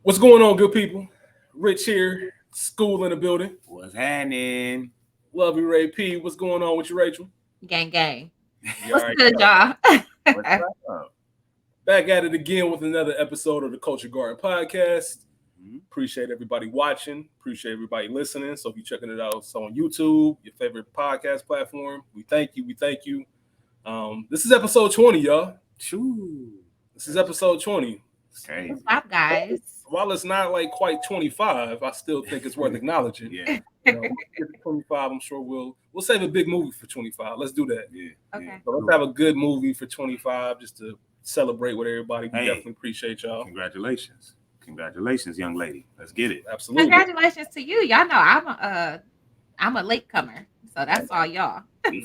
What's going on, good people? Rich here, school in the building. What's happening? Love you, Ray P. What's going on with you, Rachel? Gang, gang. You What's already good, know. y'all? What's up? Back at it again with another episode of the Culture Garden Podcast. Appreciate everybody watching. Appreciate everybody listening. So if you're checking it out, so on YouTube, your favorite podcast platform, we thank you. We thank you. This is episode 20, y'all. Shoo. This is episode 20. Crazy. What's up, guys? While it's not like quite 25, I still think it's worth acknowledging. Yeah. You know, when we get to 25, I'm sure we'll save a big movie for 25. Let's do that. Yeah. Okay. Yeah. So let's have a good movie for 25 just to celebrate with everybody. We Hey. definitely appreciate y'all. Congratulations. Congratulations, young lady. Let's get it. Absolutely. Congratulations to you. Y'all know I'm a late comer, so that's all y'all.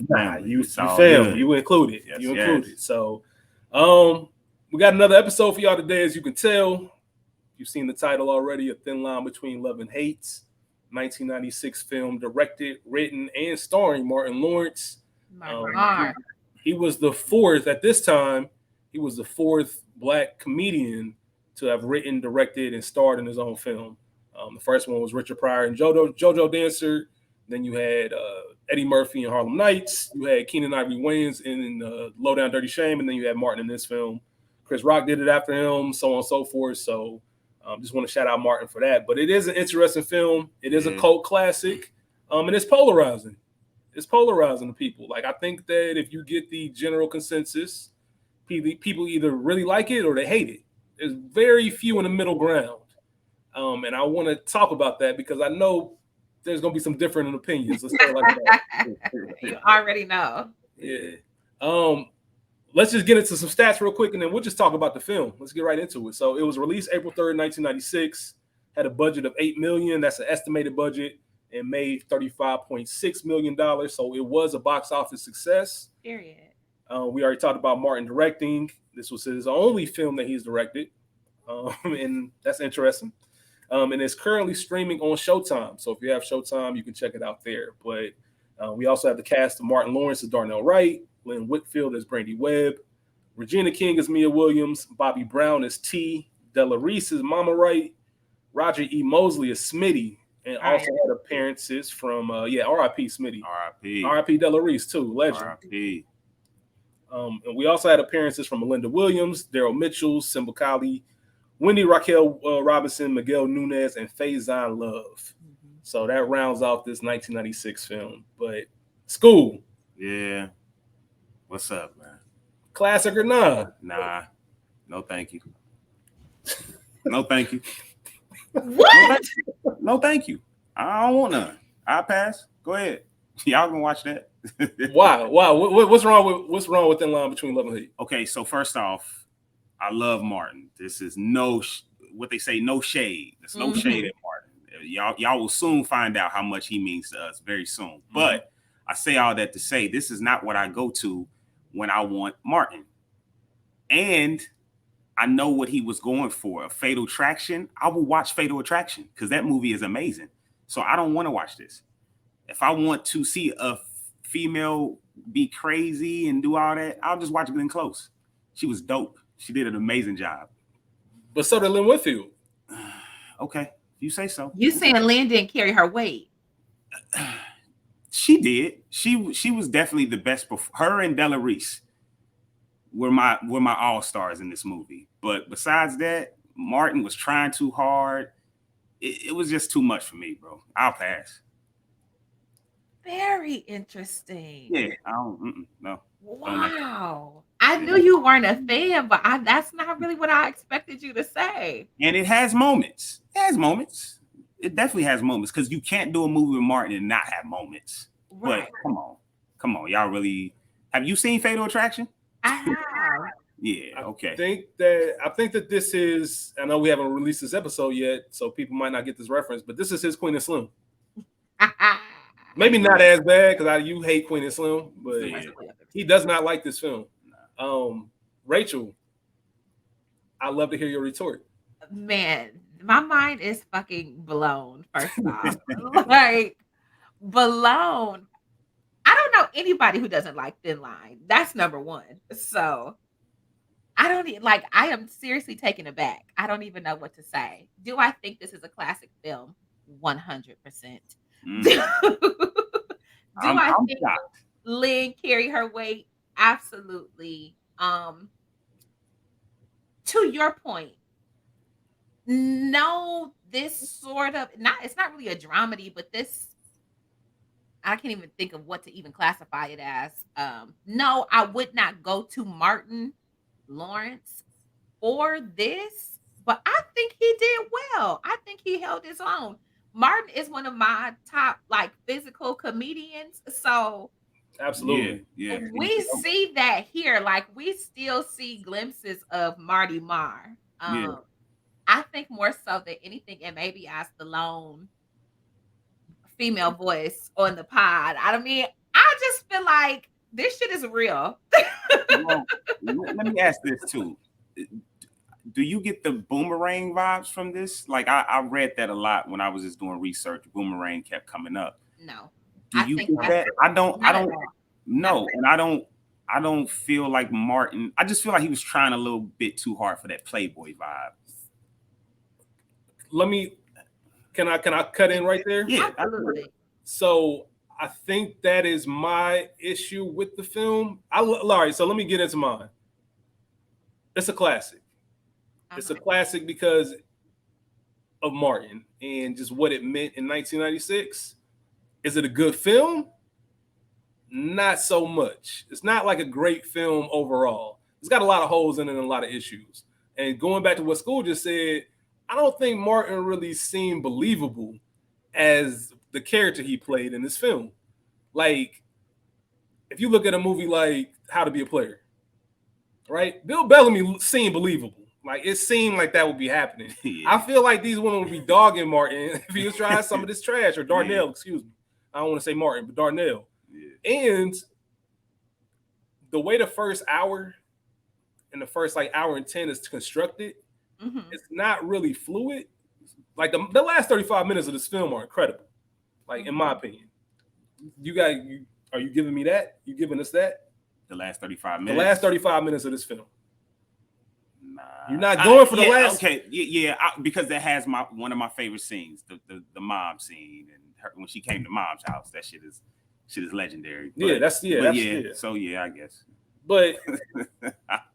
Nah, you It's all fam, good. you included. Yes, you yes. included. So we got another episode for y'all today, as you can tell. You've seen the title already, A Thin Line Between Love and Hate. 1996 film, directed, written, and starring Martin Lawrence. Mar. He was the fourth, at this time, he was the fourth Black comedian to have written, directed, and starred in his own film. The first one was Richard Pryor and JoJo Dancer. Then you had Eddie Murphy in Harlem Nights. You had Keenan Ivory Wayans in Low Down Dirty Shame. And then you had Martin in this film. Chris Rock did it after him, so on and so forth. So just want to shout out Martin for that. But it is an interesting film. It is a cult classic. And it's polarizing. It's polarizing to people. Like, I think that if you get the general consensus, people either really like it or they hate it. There's very few in the middle ground. And I want to talk about that because I know there's going to be some different opinions. Let's start like that. You already know. Yeah. Let's just get into some stats real quick, and then we'll just talk about the film. Let's get right into it. So it was released April 3rd, 1996, had a budget of $8 million. That's an estimated budget, and made $35.6 million. So it was a box office success. Period. We already talked about Martin directing. This was his only film that he's directed, and that's interesting. And it's currently streaming on Showtime. So if you have Showtime, you can check it out there. But we also have the cast of Martin Lawrence as Darnell Wright, Lynn Whitfield as Brandy Webb, Regina King as Mia Williams, Bobby Brown as T, Della Reese as Mama Wright, Roger E. Mosley as Smitty, and also had appearances from R.I.P. Smitty, R.I.P. R.I.P. Della Reese too, legend. R.I.P. And we also had appearances from Melinda Williams, Daryl Mitchell, Simba Kali, Wendy Raquel Robinson, Miguel Nunez, and Faizon Love. Mm-hmm. So that rounds off this 1996 film. But School. Yeah. What's up, man? Classic or not? Nah. No, thank you. No, thank you. What? No, thank you. I don't want none. I pass. Go ahead. Y'all can watch that. Why? What's wrong with Thin Line Between Love and Hate? Okay, so first off, I love Martin. This is what they say, no shade. There's no shade at Martin. Y'all will soon find out how much he means to us very soon. But I say all that to say this is not what I go to when I want Martin. And I know what he was going for. A Fatal Attraction. I will watch Fatal Attraction because that movie is amazing. So I don't want to watch this. If I want to see a female be crazy and do all that, I'll just watch Glenn Close. She was dope. She did an amazing job. But so did Lynn Whitfield. Okay, you say so. You saying Lynn didn't carry her weight? She did. She was definitely the best. Her and Della Reese were my all stars in this movie. But besides that, Martin was trying too hard. It was just too much for me, bro. I'll pass. Very interesting. Yeah, I don't. No. Wow. I knew you weren't a fan, but that's not really what I expected you to say. And it has moments. It has moments. It definitely has moments because you can't do a movie with Martin and not have moments. Right. But come on, y'all really have you seen Fatal Attraction? I have. Yeah, okay. I think that this is, I know we haven't released this episode yet, so people might not get this reference, but this is his Queen and Slim. Maybe not as bad because you hate Queen and Slim, but he does not like this film. Rachel, I'd love to hear your retort. Man, my mind is fucking blown, first off. Like, blown. I don't know anybody who doesn't like Thin Line. That's number one. So, I don't like. I am seriously taken aback. I don't even know what to say. Do I think this is a classic film? 100%. Do I I'm think shocked. Lynn carried her weight? Absolutely. To your point, no, this sort of not. It's not really a dramedy, but this I can't even think of what to even classify it as. No, I would not go to Martin Lawrence for this, but I think he did well. I think he held his own. Martin is one of my top like physical comedians. So Absolutely. Yeah. we see that here. Like we still see glimpses of Marty Marr. Yeah. I think more so than anything, and maybe as the lone female voice on the pod. I mean, I just feel like this shit is real. Well, let me ask this too. Do you get the Boomerang vibes from this? Like I read that a lot when I was just doing research. Boomerang kept coming up. No. Do I you think get that's- that? I don't not at all. no, and I don't feel like Martin. I just feel like he was trying a little bit too hard for that Playboy vibe. Can I cut in right there? Yeah, Absolutely. So I think that is my issue with the film. All right, so let me get into mine. It's a classic. It's a classic because of Martin and just what it meant in 1996. Is it a good film? Not so much. It's not like a great film overall. It's got a lot of holes in it and a lot of issues. And going back to what School just said, I don't think Martin really seemed believable as the character he played in this film. Like, if you look at a movie like How to Be a Player, right? Bill Bellamy seemed believable. Like, it seemed like that would be happening. Yeah. I feel like these women would be dogging Martin if he was trying some of this trash, or Darnell, excuse me. I don't want to say Martin, but Darnell. Yeah. And the way the first hour and the first like hour and 10 is constructed, it's not really fluid. Like the last 35 minutes of this film are incredible. Like in my opinion. Are you giving me that? You giving us that? The last 35 minutes. The last 35 minutes of this film. Nah. You're not going for the last. Okay, because that has one of my favorite scenes, the mom scene, and her, when she came to mom's house. That shit is legendary. But, So yeah, I guess. But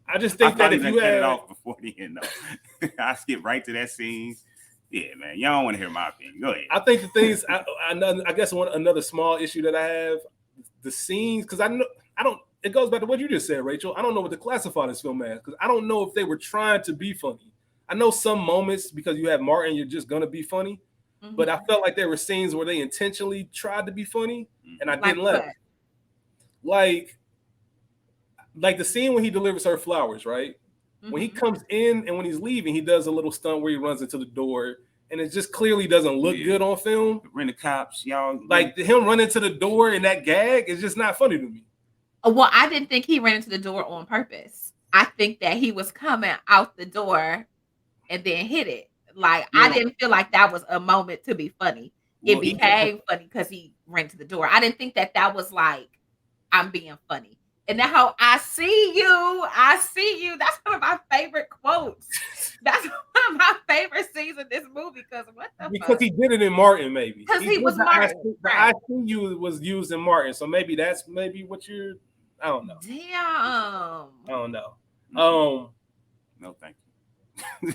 I just think that if you cut had it off before the end, though, I skip right to that scene. Yeah, man, y'all don't want to hear my opinion. Go ahead. I think the things I guess another small issue that I have, the scenes, because I don't. It goes back to what you just said, Rachel. I don't know what to classify this film as because I don't know if they were trying to be funny. I know some moments because you have Martin, you're just gonna be funny, but I felt like there were scenes where they intentionally tried to be funny, and I didn't let it. Like the scene when he delivers her flowers, right? When he comes in and when he's leaving, he does a little stunt where he runs into the door, and it just clearly doesn't look good on film. Rent the cops, y'all. Like him run into the door and that gag is just not funny to me. Well, I didn't think he ran into the door on purpose. I think that he was coming out the door and then hit it. Like I didn't feel like that was a moment to be funny. It became funny because he ran to the door. I didn't think that was like I'm being funny. And now how I see you. That's one of my favorite quotes. That's one of my favorite scenes in this movie. Because he did it in Martin, maybe. Because he was Martin. I see you was used in Martin, so maybe that's what you're. I don't know. Damn. I don't know. No, thank you.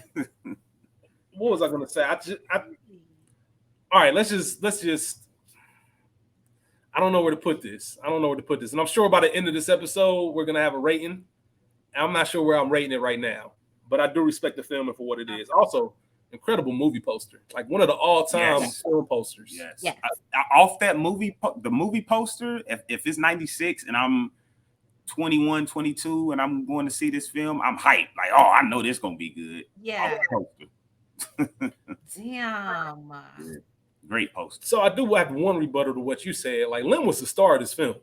What was I gonna say? All right, let's just. I don't know where to put this. And I'm sure by the end of this episode, we're gonna have a rating. I'm not sure where I'm rating it right now, but I do respect the film for what it is. Also, incredible movie poster, like one of the all-time film posters. Yes. Off that movie, the movie poster. If it's 96 and I'm 21, 22, and I'm going to see this film, I'm hyped. Like, oh, I know this gonna be good. Yeah. Damn. Great poster. So I do have one rebuttal to what you said. Like Lynn was the star of this film.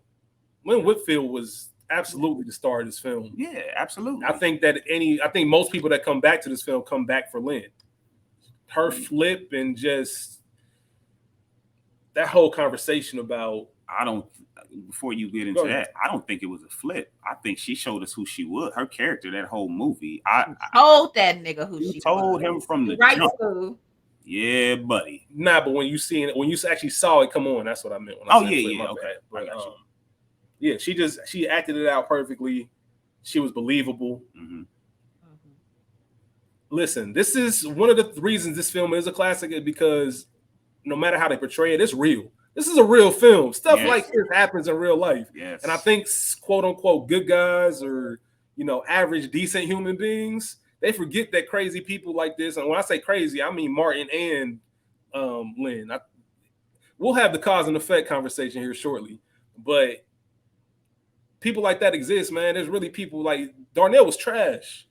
Lynn Whitfield was absolutely the star of this film. Yeah, absolutely. I think most people that come back to this film come back for Lynn. Her flip and just that whole conversation about I don't. Before you get into that, I don't think it was a flip. I think she showed us who she was. Her character, that whole movie. I told that nigga who she told was. him from the Right, jump. School. Yeah, buddy. Nah, but when you actually saw it come on, that's what I meant. When I said flip, my bad. But, yeah, she acted it out perfectly. She was believable. Mm-hmm. Listen, this is one of the reasons this film is a classic, is because no matter how they portray it, it's real. This is a real film. Stuff like this happens in real life. Yes. And I think, quote unquote, good guys or, average, decent human beings, they forget that crazy people like this. And when I say crazy, I mean Martin and Lynn. We'll have the cause and effect conversation here shortly. But people like that exist, man. There's really people like Darnell was trash.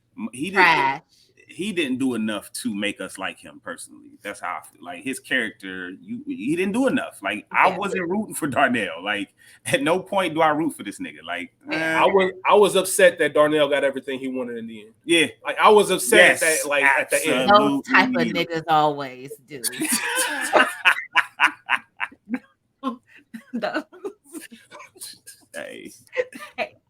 He didn't do enough to make us like him personally. That's how I feel. Like his character, he didn't do enough. Like I wasn't rooting for Darnell. Like at no point do I root for this nigga. Like I was upset that Darnell got everything he wanted in the end. Yeah, like I was upset that like at the end. Those type of niggas always do. Hey.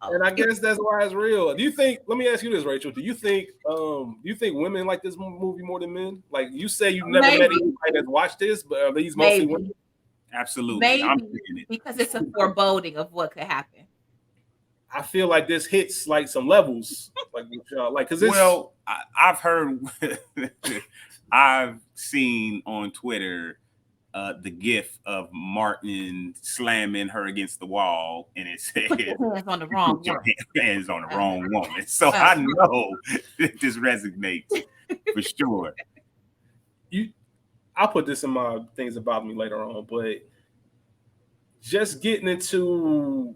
And I guess that's why it's real. Let me ask you this, Rachel. Do you think women like this movie more than men? Like you say you've never met anybody that's watched this, but are these mostly women? Absolutely. Maybe because it's a foreboding of what could happen. I feel like this hits like some levels. I've heard I've seen on Twitter the gif of Martin slamming her against the wall, and it said, "Put your hands on the wrong woman." Hands on the wrong woman. So I know that this resonates for sure. I'll put this in my things about me later on, but just getting into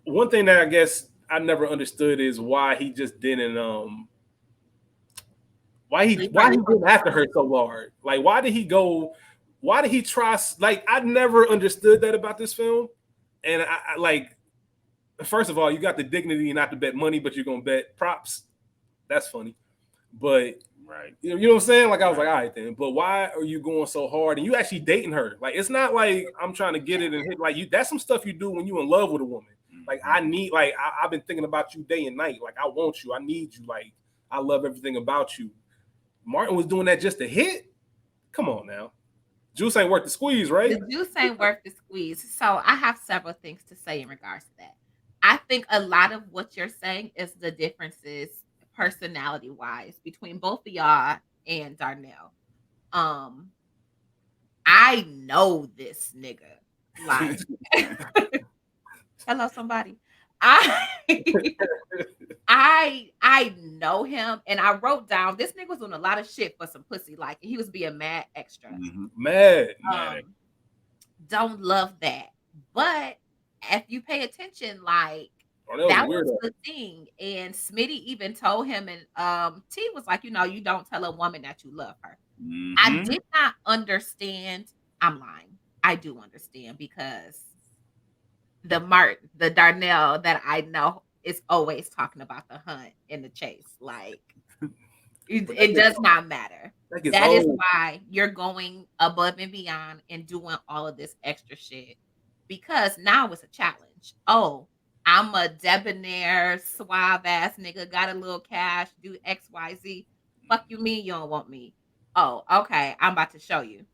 one thing that I guess I never understood is why he just didn't why he went after her so hard. Like why did he try, like I never understood that about this film. And I like, first of all, you got the dignity not to bet money, but you're gonna bet props. That's funny. But right, you know what I'm saying? Like I was like, all right then, but why are you going so hard? And you actually dating her. Like it's not like I'm trying to get it and hit, like you, that's some stuff you do when you in love with a woman. Like I've been thinking about you day and night. Like I want you, I need you, like I love everything about you. Martin was doing that just to hit. Come on now. Juice ain't worth the squeeze, right? The juice ain't worth the squeeze. So I have several things to say in regards to that. I think a lot of what you're saying is the differences personality-wise between both of y'all and Darnell. I know this nigga. Like hello, somebody. I know him, and I wrote down this nigga was doing a lot of shit for some pussy, like he was being mad extra. Mm-hmm. Mad. Don't love that, but if you pay attention, like that was the thing. And Smitty even told him, and T was like, you don't tell a woman that you love her. Mm-hmm. I did not understand. I'm lying. I do understand because the Darnell that I know is always talking about the hunt and the chase. Like it does not matter. That is why you're going above and beyond and doing all of this extra shit, because now it's a challenge. Oh, I'm a debonair, suave ass nigga, got a little cash, do XYZ. Fuck you mean you don't want me? Oh, okay. I'm about to show you.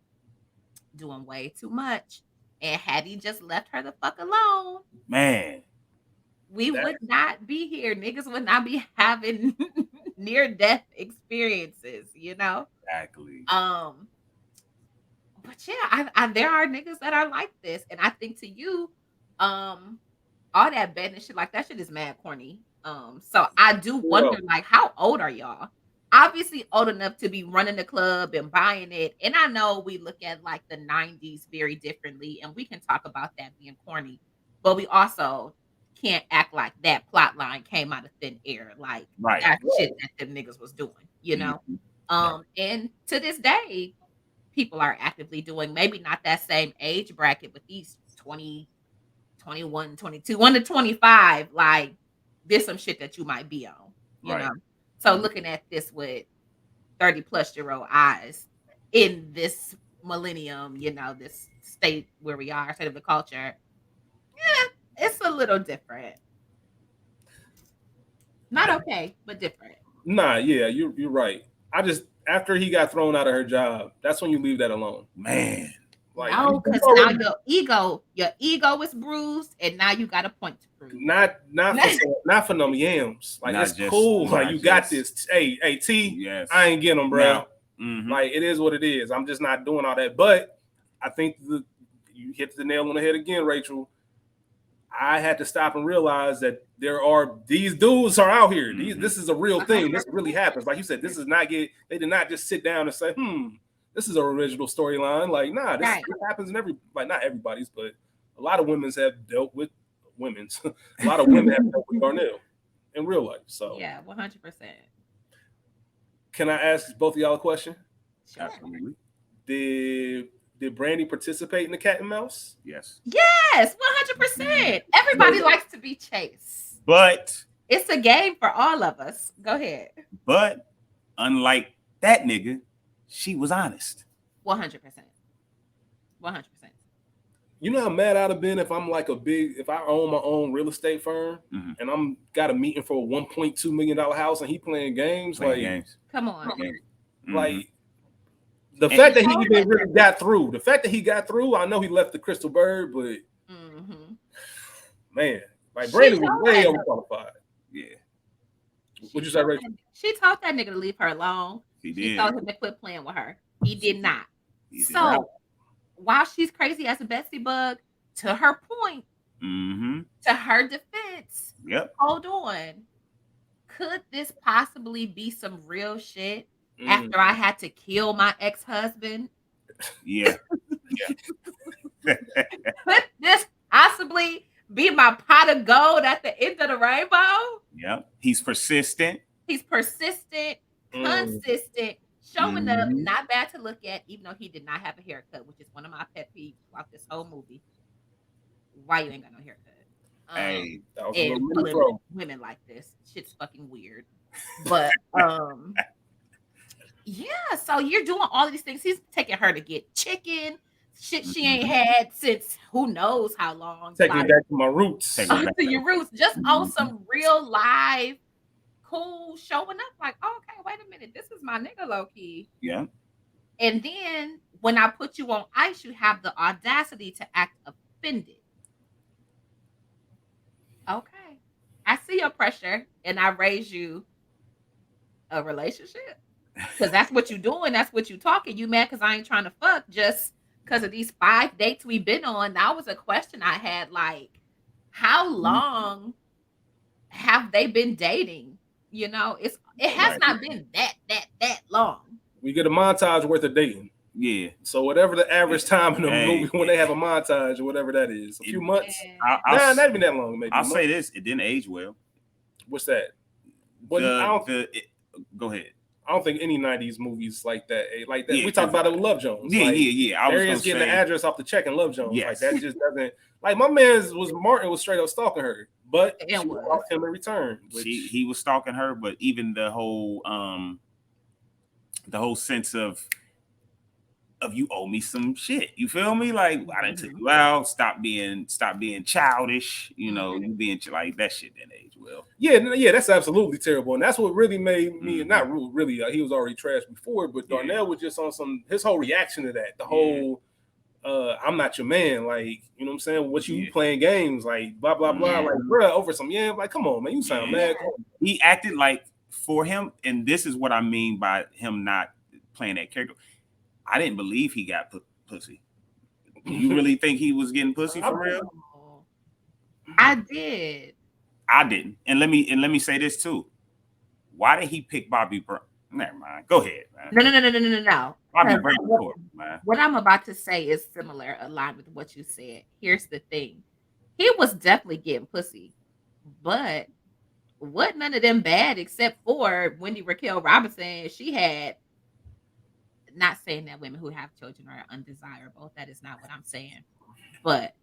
Doing way too much. And had he just left her the fuck alone, man, we would not be here. Niggas would not be having near-death experiences, Exactly. But yeah, I there are niggas that are like this, and I think to you, all that betting and shit, like that shit is mad corny. So I do wonder, like, how old are y'all? Obviously old enough to be running the club and buying it. And I know we look at like the 90s very differently, and we can talk about that being corny, but we also can't act like that plot line came out of thin air. Like that shit that them niggas was doing, Mm-hmm. And to this day, people are actively doing, maybe not that same age bracket, but these 20, 21, 22, 1 to 25, like there's some shit that you might be on, you know? So looking at this with 30 plus year old eyes in this millennium, this state where we are, state of the culture, it's a little different. Not okay, but different. Nah, yeah, you're right. I just after he got thrown out of her job, that's when you leave that alone. Man. Like, no, because now your ego is bruised, and now you got a point to prove. Not for them yams. Like, it's cool. Like, you got this. Hey, T. Yes. I ain't getting them, bro. Mm-hmm. Like, it is what it is. I'm just not doing all that. But I think you hit the nail on the head again, Rachel. I had to stop and realize that these dudes are out here. This is a real thing. This really happens. Like you said, they did not just sit down and say, this is an original storyline. Like, nah, this happens in not everybody's, but a lot of women's have dealt with women's. A lot of women have dealt with Darnell in real life. So yeah, 100%. Can I ask both of y'all a question? Sure. Absolutely. Did Brandy participate in the cat and mouse? Yes. Yes, 100%. Everybody likes to be chased. But it's a game for all of us. Go ahead. But unlike that nigga, she was honest. 100%. 100%. You know how mad I'd have been if if I own my own real estate firm and I'm got a meeting for a $1.2 million house and he playing games. Come on. Like the fact that he even really got through. The fact that he got through, I know he left the Crystal Bird, but man, like Brandy was way overqualified. Yeah. What'd you say, Rachel? She told that nigga to leave her alone. She told him to quit playing with her. He did not. While she's crazy as a Betsy bug, to her point, to her defense, hold on. Could this possibly be some real shit after I had to kill my ex-husband? Yeah. Could this possibly be my pot of gold at the end of the rainbow? Yeah. He's persistent. He's persistent, consistent, showing up, not bad to look at, even though he did not have a haircut, which is one of my pet peeves throughout this whole movie. Why you ain't got no haircut? Hey, and women like this. Shit's fucking weird. But yeah, so you're doing all of these things. He's taking her to get chicken, shit she ain't had since who knows how long. Taking me back to my roots. To your roots, just on some real live, cool showing up. Like, oh, okay, wait a minute, this is my nigga, low key. Yeah. And then when I put you on ice, you have the audacity to act offended. Okay, I see your pressure, and I raise you a relationship because that's what you doing. That's what you talking. You mad because I ain't trying to fuck just because of these 5 dates we've been on? That was a question I had. Like, how long have they been dating? You know, it has not been that long. We get a montage worth of dating. Yeah. So whatever the average time in the movie when they have a montage or whatever that is, a few months. Not even that long. Maybe. I'll say this: it didn't age well. What's that? Go ahead. I don't think any 90s movies like that. Like that. We talked about it with Love Jones. Yeah. I was just getting the address off the check and Love Jones. Yes. Like that just doesn't. Like my man Martin was straight up stalking her, but she stalked him in return. He was stalking her, but even the whole sense of you owe me some shit. You feel me? Like I didn't take you out. Stop being childish. You know, you being like that shit didn't age well. Yeah, that's absolutely terrible, and that's what really made me not really. He was already trashed before, but Darnell was just on his whole reaction to that. The whole, I'm not your man. Like, you know what I'm saying? What you playing games? Like blah blah blah. Like bro, over some like come on, man, you sound mad. He acted like for him, and this is what I mean by him not playing that character. I didn't believe he got pussy. You really think he was getting pussy for real? I did. I didn't. And let me say this too. Why did he pick Bobby Brown? Never mind. Go ahead, man. No. Bobby Brown, man. What I'm about to say is similar, aligned with what you said. Here's the thing. He was definitely getting pussy, but what none of them bad except for Wendy Raquel Robinson. She had. Not saying that women who have children are undesirable. That is not what I'm saying. But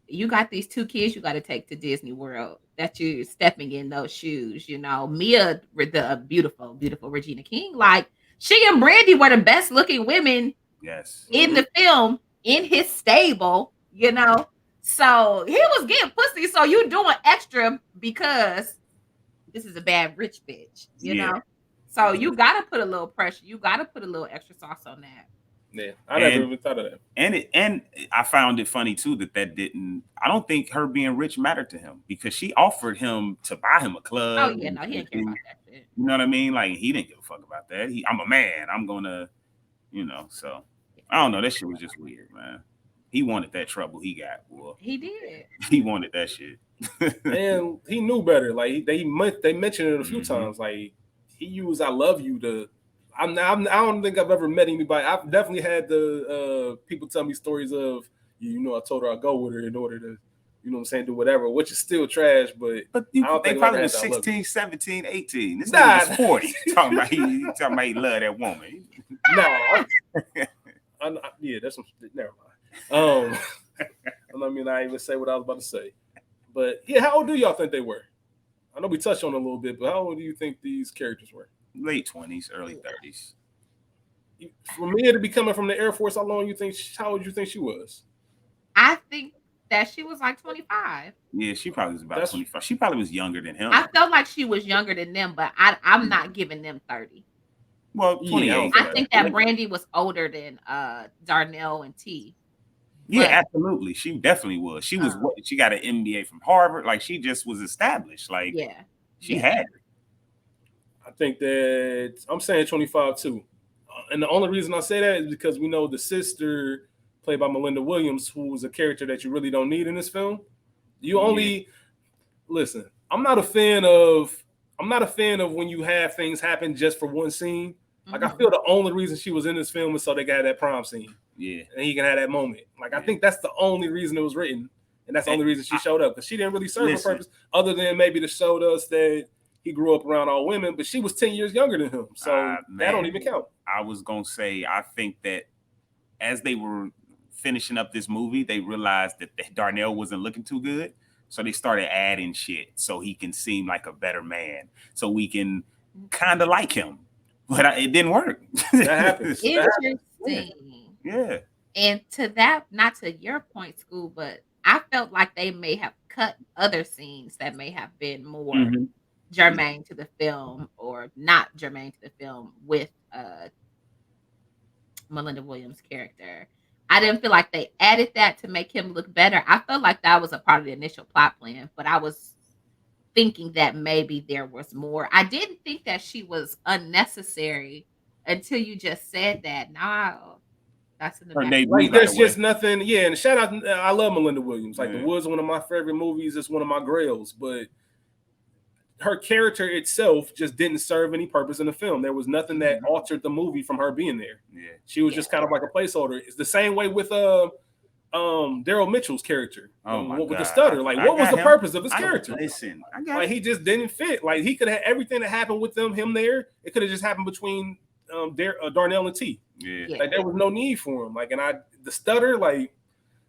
you got these 2 kids you got to take to Disney World, that you're stepping in those shoes. You know, Mia, the beautiful, beautiful Regina King. Like, She and Brandy were the best looking women Yes. in the film in his stable, you know. So he was getting pussy. So you doing extra because this is a bad rich bitch, you Yeah. know. So you gotta put a little pressure. You gotta put a little extra sauce on that. Yeah, I never even thought of that. And I found it funny too that didn't. I don't think her being rich mattered to him because she offered him to buy him a club. Oh yeah, no, he didn't care about that shit. You know what I mean? Like he didn't give a fuck about that. I'm a man. I'm gonna, So I don't know. That shit was just weird, man. He wanted that trouble he got, boy. He did. He wanted that shit. And he knew better. Like they mentioned it a few times. Like he used "I love you" to. I don't think I've ever met anybody. I've definitely had the people tell me stories of I told her I'd go with her in order to, what I'm saying, do whatever, which is still trash. But they probably was 16, 17, 18. This nigga was 40. talking about he love that woman. Yeah, that's some. Never mind. I even say what I was about to say. But yeah, how old do y'all think they were? I know we touched on it a little bit, but how old do you think these characters were? Late 20s, early 30s. For me to be coming from the Air Force, how old you think she was? I think that she was like 25. Yeah, she probably was about 25. She probably was younger than him. I felt like she was younger than them, but I'm not giving them 30. Well, 28. I think that Brandy was older than Darnell and T. Yeah, absolutely. She definitely was. She was she got an MBA from Harvard. Like she just was established. Like she had it. I think that I'm saying 25 too. And the only reason I say that is because we know the sister played by Melinda Williams, who was a character that you really don't need in this film. You only listen. I'm not a fan of when you have things happen just for one scene. Like I feel the only reason she was in this film is so they got that prom scene. Yeah. And he can have that moment. Like I think that's the only reason it was written. And that's the only reason she showed up. Because she didn't really serve a purpose other than maybe to show us that he grew up around all women, but she was 10 years younger than him. So that don't even count. I was going to say, I think that as they were finishing up this movie, they realized that Darnell wasn't looking too good. So they started adding shit so he can seem like a better man. So we can kind of like him. But it didn't work. That happens. Interesting. Yeah. And to that, not to your point, School, but I felt like they may have cut other scenes that may have been more germane to the film or not germane to the film with Melinda Williams' character. I didn't feel like they added that to make him look better. I felt like that was a part of the initial plot plan, but I was thinking that maybe there was more. I didn't think that she was unnecessary until you just said that. No, that's in the back. Like there's just nothing. Yeah, and shout out, I love Melinda Williams. Like The Woods, one of my favorite movies. It's one of my grails, but her character itself just didn't serve any purpose in the film. There was nothing that altered the movie from her being there. Yeah, she was just kind of like a placeholder. It's the same way with Daryl Mitchell's character with the stutter. Like, what was the purpose of his character? Listen, like he just didn't fit. Like he could have everything that happened with him there. It could have just happened between Darnell and T. Yeah, like there was no need for him. Like, and the stutter, like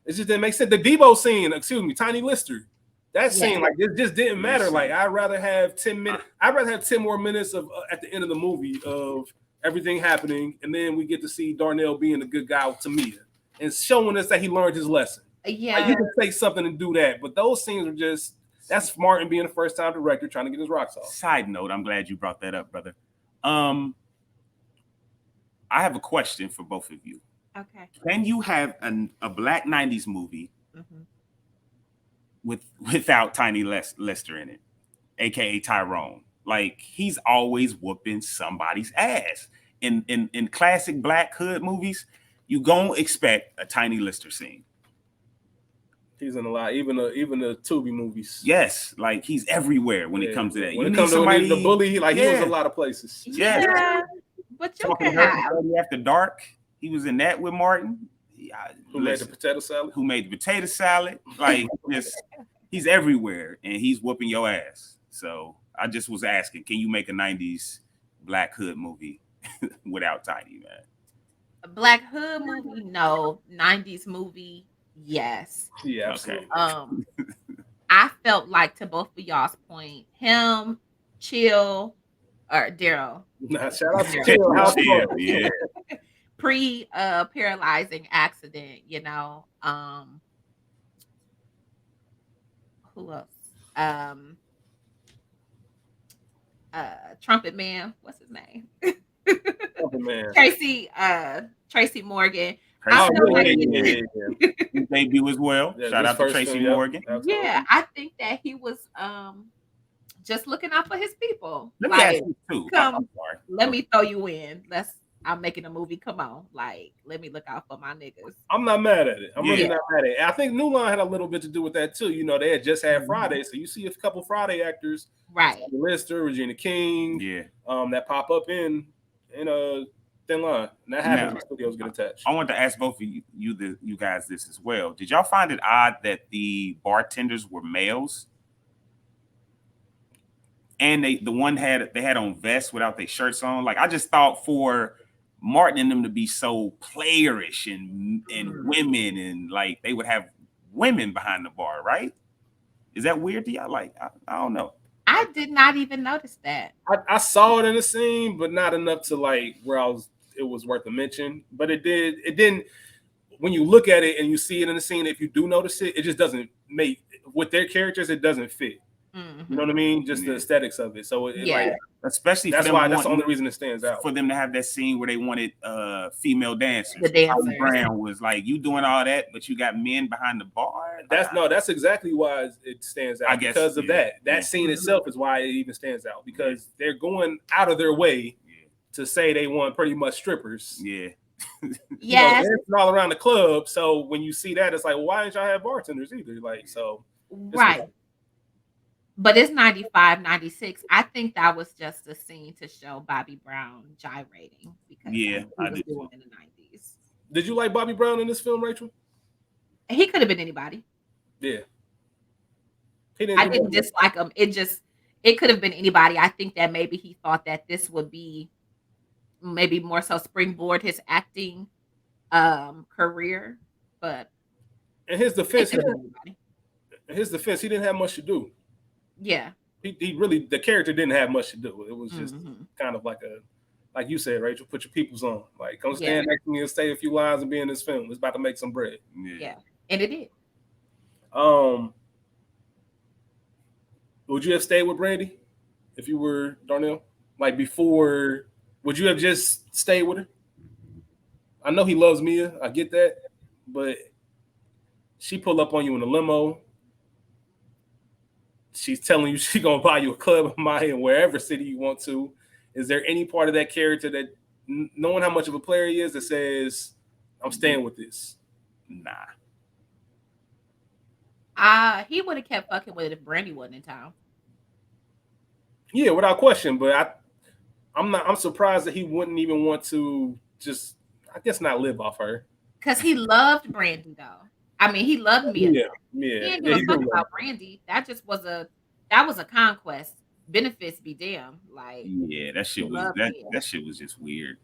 it just didn't make sense. The Debo scene, Tiny Lister. That scene, like, it just didn't matter. Like, I'd rather have 10 minutes. I'd rather have 10 more minutes of at the end of the movie of everything happening, and then we get to see Darnell being a good guy with Tamia and showing us that he learned his lesson. Yeah, like, you can say something and do that, but those scenes are just—that's Martin being a first-time director trying to get his rocks off. Side note: I'm glad you brought that up, brother. I have a question for both of you. Okay. Can you have a Black 90s movie without Tiny Lister in it, aka Tyrone? Like, he's always whooping somebody's ass. In classic Black hood movies, you gonna expect a Tiny Lister scene. He's in a lot, even the Tubi movies. Yes, like he's everywhere when it comes to that. When it comes to the bully, he was a lot of places. Yeah. But you can have After Dark, he was in that with Martin. Who made the potato salad? Who made the potato salad? Like, he's everywhere, and he's whooping your ass. So I just was asking, can you make a 90s Black hood movie without Tiny, man? A Black hood movie, no. 90s movie, yes. Yeah, absolutely. I felt like, to both of y'all's point, him, Chill, or Daryl. Nah, shout out to Daryl. Chill. How Chill, far? yeah. Pre paralyzing accident, who else? Trumpet Man, what's his name? Trumpet Man. Tracy Morgan. Tracy I feel Morgan, like yeah. Debut as well. Yeah, Shout this out to first Tracy film, yep. Morgan. Absolutely. yeah, I think that he was just looking out for his people. Let me Like, ask you too. come, I'm sorry. let me throw you in. I'm making a movie. Come on, like, let me look out for my niggas. I'm not mad at it. I'm really Yeah. not mad at it. I think New Line had a little bit to do with that too. You know, they had just had Mhm. Friday, so you see a couple Friday actors, Right. Lister, Regina King, Yeah. that pop up in Thin Line. And that happens when studios get attached. I want to ask both of you guys this as well. Did y'all find it odd that the bartenders were males? And they had on vests without their shirts on. Like, I just thought for Martin and them to be so playerish and women, and like they would have women behind the bar, right? Is that weird to y'all? Like, I don't know. I did not even notice that. I saw it in the scene, but not enough to like where it was worth a mention. But it didn't. When you look at it and you see it in the scene, if you do notice it, it just doesn't make with their characters. It doesn't fit. Mhm. You know what I mean? Just the aesthetics of it. So Yeah. Especially that's for them why that's the only reason it stands out. for them to have that scene where they wanted female dancers. The dancers. Holly Brown was like, you doing all that, but you got men behind the bar. That's exactly why it stands out. I guess, because of that. That scene itself is why it even stands out, because they're going out of their way to say they want pretty much strippers. Yeah. Yes. Dancing all around the club. So when you see that, it's like, well, why didn't y'all have bartenders either? Like, so Right. But it's 95, 96. I think that was just a scene to show Bobby Brown gyrating because Yeah, he I was did doing in the 90s. Did you like Bobby Brown in this film, Rachel? He could have been anybody. Yeah. I didn't dislike him. It could have been anybody. I think that maybe he thought that this would be maybe more so springboard his acting career. But in his defense, it could have been anybody. he didn't have much to do. Yeah. He really, the character didn't have much to do. It was just kind of like like you said, Rachel, put your peoples on. Like, come stand next to me and say a few lines and be in this film. It's about to make some bread. Yeah. And it did. Would you have stayed with Brandy if you were Darnell? Like, before, would you have just stayed with her? I know he loves Mia. I get that. But she pull up on you in a limo. She's telling you she's going to buy you a club in Miami in wherever city you want to. Is there any part of that character that, knowing how much of a player he is, that says, I'm staying with this? Nah. He would have kept fucking with it if Brandy wasn't in town. Yeah, without question. But I'm surprised that he wouldn't even want to just, I guess, not live off her. Because he loved Brandy, though. I mean, he loved Mia. Yeah. He didn't give a fuck about Brandy. That was a conquest. Benefits be damned. Like, yeah, that shit was just weird.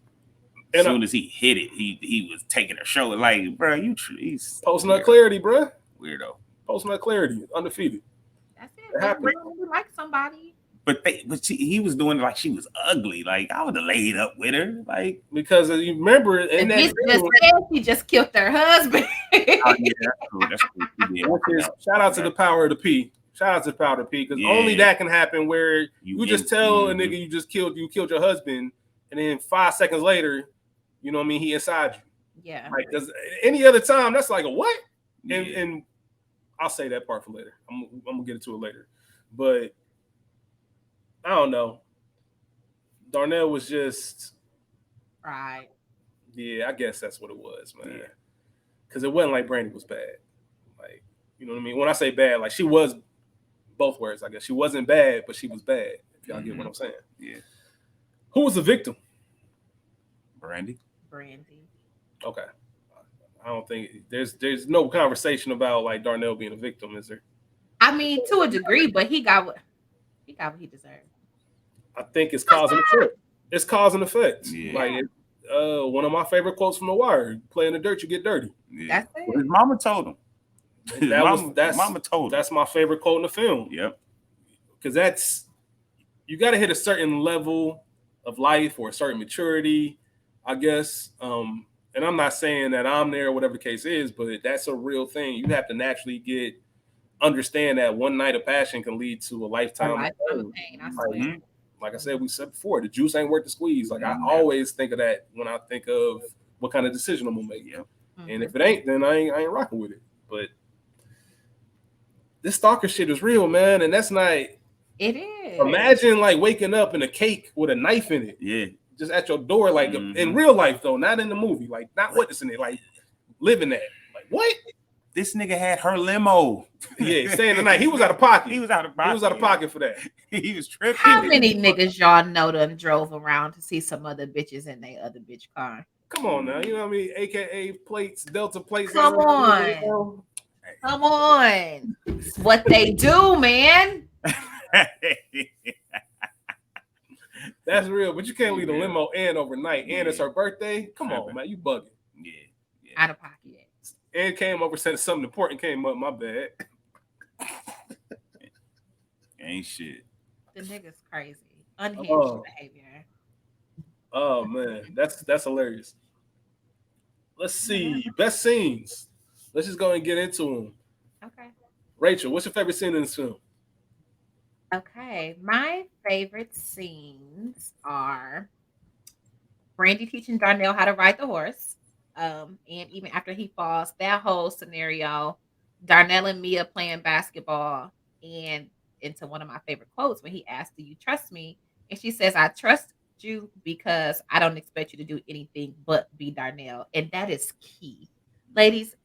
And as soon as he hit it, he was taking a show. Like, bro, he's post nut clarity, bro. Weirdo. Post nut clarity, undefeated. That's it. Brandy like somebody. But he was doing it like she was ugly. Like, I would have laid up with her. Like, because you remember in that he just killed her husband. Oh, yeah, that's cool. Yeah. Shout out to the power of the P. Shout out to the power of the P, because only that can happen where you just tell a nigga you killed your husband, and then 5 seconds later, you know what I mean, he inside you. Yeah. Like, because any other time, that's like a what? Yeah. And I'll say that part for later. I'm gonna get into it later, but I don't know. Darnell was just right. Yeah, I guess that's what it was, man. Because it wasn't like Brandy was bad. Like, you know what I mean? When I say bad, like, she was both words, I guess. She wasn't bad, but she was bad. If y'all get what I'm saying. Yeah. Who was the victim? Brandy. Okay. I don't think there's no conversation about like Darnell being a victim, is there? I mean, to a degree, but he got what he deserved. I think it's cause and effect. It's cause and effect. Yeah. Like, one of my favorite quotes from The Wire: "Play in the dirt, you get dirty." Yeah. That's it. Well, his mama told him. Mama told him. That's my favorite quote in the film. Yep. Because that's you got to hit a certain level of life or a certain maturity, I guess. And I'm not saying that I'm there or whatever the case is, but that's a real thing. You have to naturally understand that one night of passion can lead to a lifetime of pain. I swear. Like I said, we said before, the juice ain't worth the squeeze. Like I always think of that when I think of what kind of decision I'm gonna make. Yeah. And if it ain't, then I ain't rocking with it. But this stalker shit is real, man, and that's not. It is. Imagine like waking up in a cake with a knife in it. Yeah. Just at your door, like in real life though, not in the movie, like not witnessing it, like living that. Like what? This nigga had her limo. Yeah, staying the night. He was out of pocket. He was out of pocket for that. He was tripping. How many niggas y'all know done drove around to see some other bitches in their other bitch car? Come on now, you know what I mean? AKA plates, Delta plates. Come on. Come on. It's what they do, man. That's real, but you can't leave the limo in overnight. And it's her birthday. Come on, man, you bugging. Yeah. Out of pocket. And came over, said something important came up. My bad. Ain't shit. The nigga's crazy. Unhinged behavior. Oh man, that's hilarious. Let's see. Best scenes. Let's just go and get into them. Okay. Rachel, what's your favorite scene in this film? Okay, my favorite scenes are Brandy teaching Darnell how to ride the horse. And even after he falls, that whole scenario, Darnell and Mia playing basketball, and into one of my favorite quotes when he asked, "Do you trust me?" And she says, "I trust you because I don't expect you to do anything but be Darnell." And that is key. Ladies,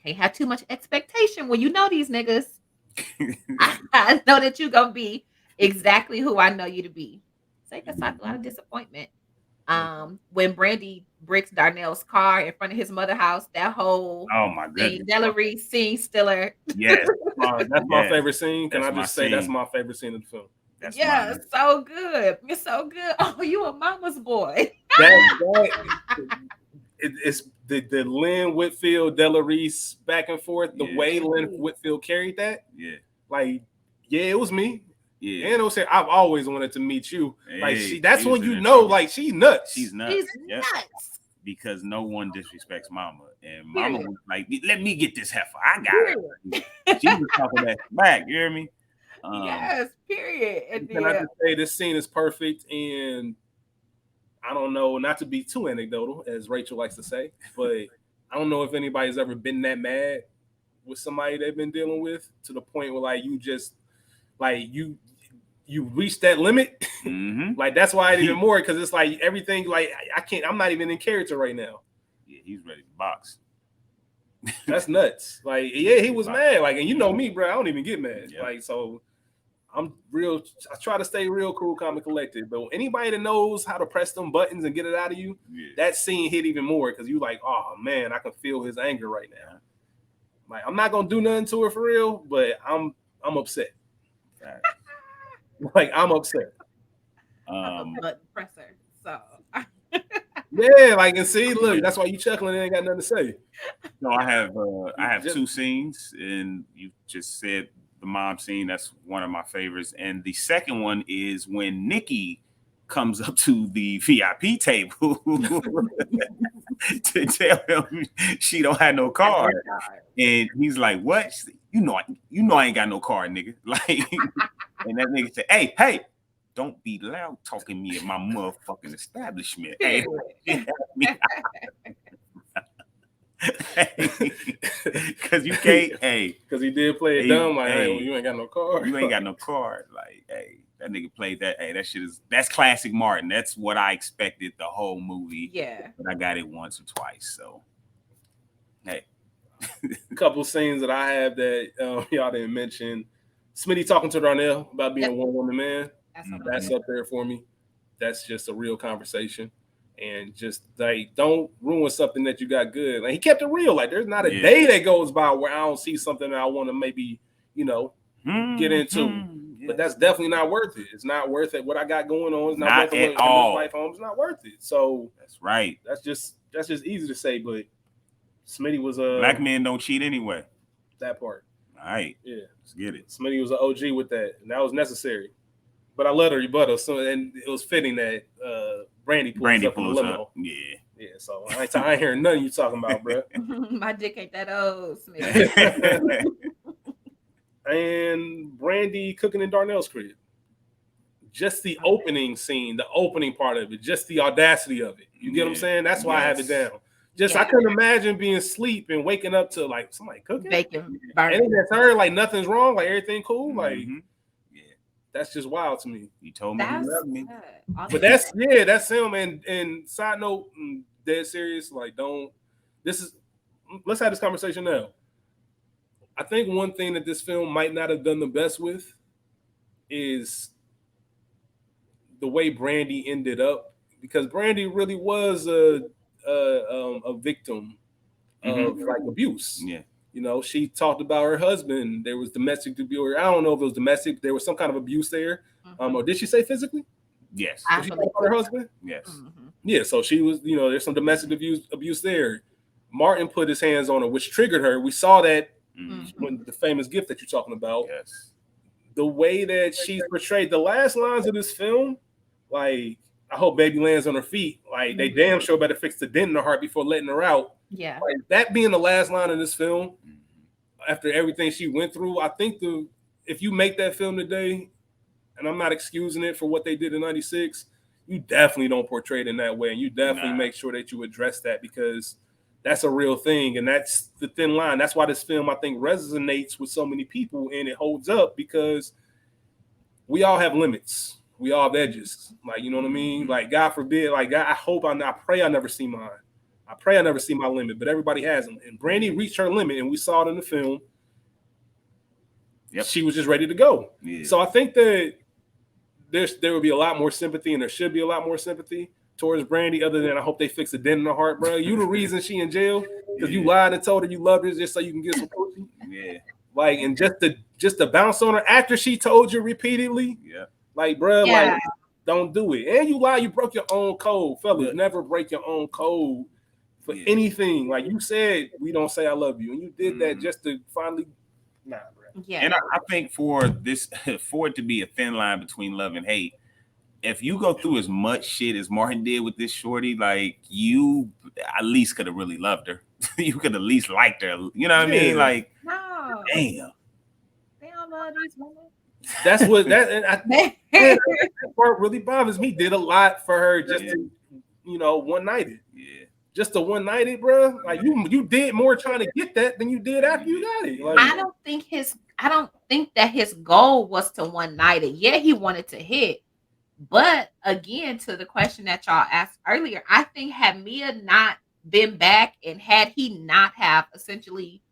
can't have too much expectation when you know these niggas. I know that you're gonna be exactly who I know you to be. Take aside a lot of disappointment. When Brandy bricks Darnell's car in front of his mother house, that whole my goodness, Delary scene stiller. Yes, that's my favorite scine. Can I just say that's my favorite scene of the film? That's it's so good. It's so good. Oh, you a mama's boy. It's the Lynn Whitfield Delarice back and forth. The way Lynn Whitfield carried that. Yeah. Like, it was me. Yeah. And it'll say, I've always wanted to meet you. Hey, like, that's when you know, like, she's nuts. She's nuts. She's nuts. Because no one disrespects Mama. And Mama was like, let me get this heifer. I got it. She was talking that back. You hear me? Yes, period. And can I just say this scene is perfect, and I don't know, not to be too anecdotal, as Rachel likes to say, but I don't know if anybody's ever been that mad with somebody they've been dealing with to the point where like you just like you reach that limit. Like that's why I even more, because it's like everything, like I'm not even in character right now. Yeah, he's ready to box. That's nuts. Like, he was mad. Like, and you know me, bro, I don't even get mad. Yeah. Like, so I try to stay real cool, calm, and collected. But anybody that knows how to press them buttons and get it out of you, that scene hit even more, because you like, oh man, I can feel his anger right now. Like, I'm not gonna do nothing to her for real, but I'm upset. Like, I'm upset. I'm a button presser, so. Yeah, like, and see, look, that's why you chuckling and ain't got nothing to say. No, I have two scenes, and you just said the mom scene. That's one of my favorites. And the second one is when Nikki comes up to the VIP table to tell him she don't have no card. And he's like, what? You know I ain't got no card, nigga. Like, and that nigga said, hey, don't be loud talking me at my motherfucking establishment. Hey, because you can't, because he did play it dumb, like, hey, you ain't got no card. You ain't got no card. Like, hey, that nigga played that. Hey, that shit that's classic Martin. That's what I expected the whole movie. Yeah. But I got it once or twice. So, hey. A couple scenes that I have that y'all didn't mention. Smitty talking to Darnell about being a one-woman man. That's up there for me. That's just a real conversation. And just like, don't ruin something that you got good. Like, he kept it real. Like, there's not a day that goes by where I don't see something that I want to maybe, get into. But that's definitely not worth it. It's not worth it. What I got going on is not worth it. At all. Life home is not worth it. So that's right. That's just easy to say. But Smitty was a black men don't cheat anyway. That part. All right. Yeah. Let's get it. Smitty was an OG with that, and that was necessary. But I let her rebuttal. So and it was fitting that Brandy pulls up in the limo. Up. Yeah. Yeah. So I ain't hearing nothing you talking about, bro. My dick ain't that old, Smith. And Brandy cooking in Darnell's crib. Just the opening scene, the opening part of it, just the audacity of it. You get what I'm saying? That's why I have it down. Just I couldn't imagine being asleep and waking up to like somebody cooking. Bacon. And that's her, like nothing's wrong, like everything cool. Like that's just wild to me. You told me you love me. But that's him. And side note, dead serious, like let's have this conversation now. I think one thing that this film might not have done the best with is the way Brandy ended up, because Brandy really was a victim of like abuse. Yeah. You know, she talked about her husband. There was domestic abuse. I don't know if it was domestic. There was some kind of abuse there. Or did she say physically? Yes. Did she talk about her husband? Yes. Yeah. So she was, there's some domestic abuse there. Martin put his hands on her, which triggered her. We saw that when the famous gift that you're talking about. Yes. The way that she's portrayed, the last lines of this film, like, I hope baby lands on her feet. Like, they damn sure better fix the dent in her heart before letting her out. Yeah. Like, that being the last line of this film, after everything she went through, I think if you make that film today, and I'm not excusing it for what they did in '96, you definitely don't portray it in that way. And you definitely make sure that you address that, because that's a real thing. And that's the thin line. That's why this film, I think, resonates with so many people and it holds up, because we all have limits. We all have edges. Like, you know what I mean? Like, God forbid, like, God, I pray I never see mine. I pray I never see my limit, but everybody has them. And Brandy reached her limit, and we saw it in the film. Yep. She was just ready to go. Yeah. So I think that there will be a lot more sympathy, and there should be a lot more sympathy towards Brandy, other than I hope they fix a dent in her heart, bro. You the reason she in jail, because you lied and told her you loved her just so you can get some pussy. Yeah. Like, and just to bounce on her after she told you repeatedly. Yeah. Like, bro, like, don't do it. And you lie, you broke your own code. Fellas, never break your own code for anything. Like, you said, we don't say I love you. And you did that just to finally, bro. Yeah. And I think for it to be a thin line between love and hate, if you go through as much shit as Martin did with this shorty, like, you at least could have really loved her. You could at least liked her. You know what I mean? Like, no. Damn. They don't love these women. That's what that part really bothers me. Did a lot for her just to, one nighted. Yeah. Just a one nighted, bro. Like, you did more trying to get that than you did after you got it. Like, I don't think that his goal was to one night it. Yeah, he wanted to hit. But again, to the question that y'all asked earlier, I think had Mia not been back, and had he not have essentially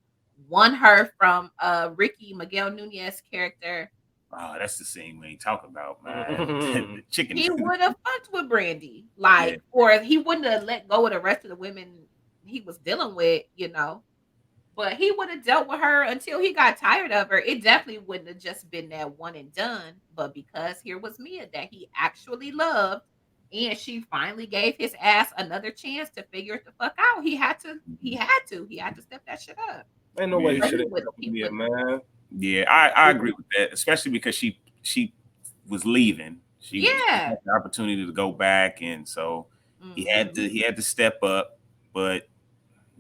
won her from Ricky Miguel Nunez character. Oh, that's the scene we ain't talking about, man. The chicken. He would have fucked with Brandy, like, or he wouldn't have let go of the rest of the women he was dealing with, But he would have dealt with her until he got tired of her. It definitely wouldn't have just been that one and done. But because here was Mia that he actually loved, and she finally gave his ass another chance to figure it the fuck out, he had to step that shit up. Ain't no way you should have Mia, man. Yeah, I agree with that, especially because she was leaving. She had the opportunity to go back, and so he had to step up. But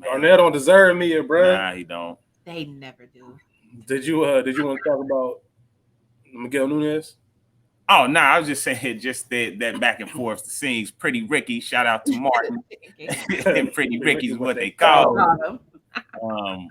Darnell don't deserve Mia, bro. Nah, he don't. They never do. Did you want to talk about Miguel Nunez? Oh no, I was just saying that back and forth. The scenes, Pretty Ricky. Shout out to Martin. And Pretty Ricky's what they call him.